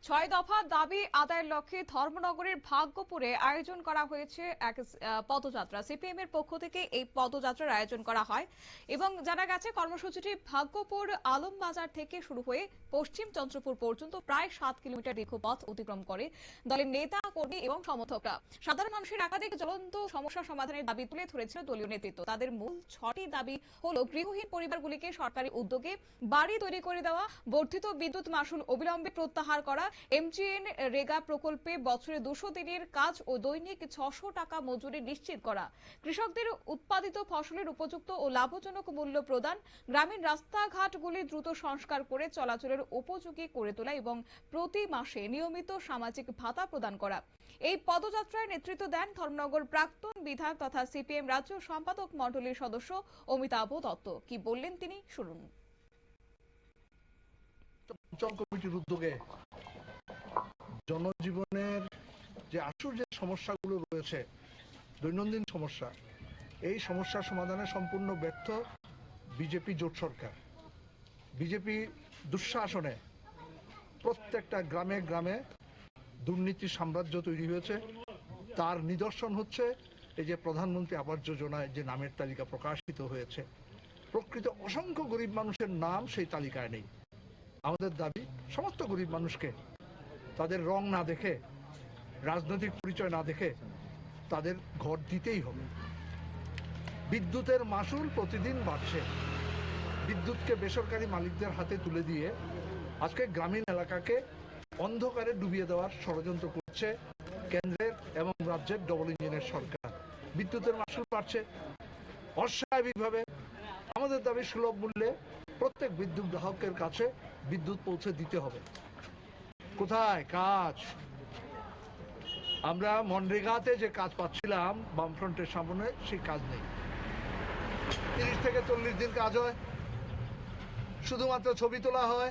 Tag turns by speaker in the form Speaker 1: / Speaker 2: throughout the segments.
Speaker 1: ছয় দফা দাবি আদায়ের লক্ষ্যে ধর্মনগরের ভাগ্যপুরে আয়োজন করা হয়েছে এক পদযাত্রা। সিপিএম এর পক্ষ থেকে এই পদযাত্রার আয়োজন করা হয় এবং জানা গেছে কর্মসূচিটি ভাগ্যপুর আলমবাজার থেকে শুরু হয়ে পশ্চিম চন্দ্রপুর পর্যন্ত প্রায় 7 কিলোমিটার দীর্ঘ পথ অতিক্রম করে। দলের নেতা কর্মী এবং সমর্থকরা সাধারণ মানুষের একাধিক জ্বলন্ত সমস্যা সমাধানের দাবি তুলে ধরেছিল দলীয় নেতৃত্ব। তাদের মূল 6টি দাবি হলো গৃহহীন পরিবারগুলিকে সরকারি উদ্যোগে বাড়ি তৈরি করে দেওয়া, বর্ধিত বিদ্যুৎ মাশুল অবিলম্বে প্রত্যাহার করা, এমজিএন রেগা প্রকল্পে বছরে 200 দিনের কাজ ও দৈনিক 600 টাকা মজুরি নিশ্চিত করা, কৃষকদের উৎপাদিত ফসলের উপযুক্ত ও লাভজনক মূল্য প্রদান, গ্রামীণ রাস্তাঘাটগুলি দ্রুত সংস্কার করে চলাচলের উপযোগী করে তোলা এবং প্রতি মাসে নিয়মিত সামাজিক ভাতা প্রদান করা। এই পদযাত্রায় নেতৃত্ব দেন ধর্মনগর প্রাক্তন বিধায়ক তথা সিপিএম রাজ্য সম্পাদক মণ্ডলীর সদস্য অমিতাভ দত্ত। কি বললেন তিনি, শুনুন।
Speaker 2: অঞ্চল কমিটির উদ্যোগে জনজীবনের যে আসল যে সমস্যাগুলো রয়েছে, দৈনন্দিন সমস্যা, এই সমস্যার সমাধানে সম্পূর্ণ ব্যর্থ বিজেপি জোট সরকার। বিজেপি দুঃশাসনে প্রত্যেকটা গ্রামে গ্রামে দুর্নীতির সাম্রাজ্য তৈরি হয়েছে। তার নিদর্শন হচ্ছে এই যে প্রধানমন্ত্রী আবাস যোজনায় যে নামের তালিকা প্রকাশিত হয়েছে, প্রকৃত অসংখ্য গরিব মানুষের নাম সেই তালিকায় নেই। আমাদের দাবি সমস্ত গরিব মানুষকে তাদের রং না দেখে, রাজনৈতিক পরিচয় না দেখে তাদের ঘর দিতেই হবে। বিদ্যুতের মাশুল প্রতিদিন বাড়ছে। বিদ্যুৎকে বেসরকারি মালিকদের হাতে তুলে দিয়ে আজকে গ্রামীণ এলাকাকে অন্ধকারে ডুবিয়ে দেওয়ার ষড়যন্ত্র করছে কেন্দ্রের এবং রাজ্যের ডবল ইঞ্জিনের সরকার। বিদ্যুতের মাশুল বাড়ছে অস্বাভাবিকভাবে। আমাদের দাবি সুলভ মূল্যে প্রত্যেক বিদ্যুৎ গ্রাহকের কাছে বিদ্যুৎ পৌঁছে দিতে হবে। কোথায় কাজ? আমরা মনরেগাতে যে কাজ পাচ্ছিলাম বামফ্রন্টের সামনে, সেই কাজ নেই। 30 থেকে 40 দিন কাজ হয়, শুধুমাত্র ছবি তোলা হয়।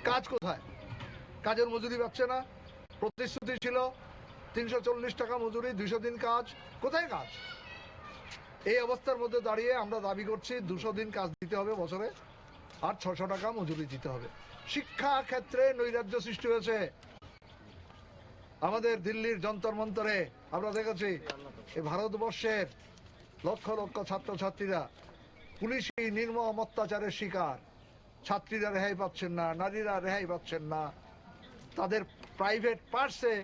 Speaker 2: কাজ কোথায়? কাজের মজুরি পাচ্ছে না। প্রতিশ্রুতি ছিল 340 টাকা মজুরি, 200 দিন কাজ। কোথায় কাজ? এই অবস্থার মধ্যে দাঁড়িয়ে আমরা দাবি করছি 200 দিন কাজ দিতে হবে বছরে, আর 600 টাকা মজুরি দিতে হবে। শিক্ষা ক্ষেত্রে নৈরাজ্য সৃষ্টি হয়েছে। আমাদের দিল্লির যন্তর মন্তরে আমরা দেখেছি ভারতবর্ষের লক্ষ লক্ষ ছাত্রছাত্রীরা পুলিশি নির্মম অত্যাচারের শিকার। ছাত্রীরা রেহাই পাচ্ছেন না, নারীরা রেহাই পাচ্ছেন না, তাদের প্রাইভেট পার্সে।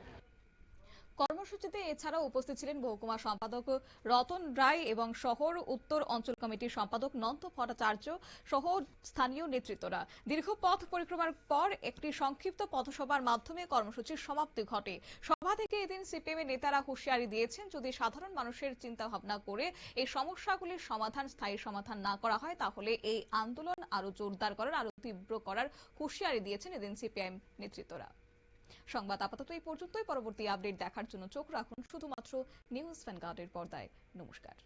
Speaker 1: কর্মসূচিতে এছাড়াও উপস্থিত ছিলেন মহকুমা সম্পাদক রতন রায় এবং শহর উত্তর অঞ্চল কমিটির সম্পাদক নন্দ ভট্টাচার্য সহ স্থানীয় নেতৃত্বরা। দীর্ঘ পথ পরিক্রমার পর একটি সংক্ষিপ্ত পথসভার মাধ্যমে কর্মসূচির সমাপ্তি ঘটে। সভা থেকে এদিন সিপিএম এর নেতারা হুঁশিয়ারি দিয়েছেন, যদি সাধারণ মানুষের চিন্তা ভাবনা করে এই সমস্যাগুলির সমাধান, স্থায়ী সমাধান না করা হয়, তাহলে এই আন্দোলন আরো জোরদার করার, আরো তীব্র করার হুঁশিয়ারি দিয়েছেন এদিন সিপিআইএম নেতৃত্বরা। সংবাদ আপাতত এই পর্যন্তই। পরবর্তী আপডেট দেখার জন্য চোখ রাখুন শুধুমাত্র নিউজ ভ্যানগার্ডের পর্দায়। নমস্কার।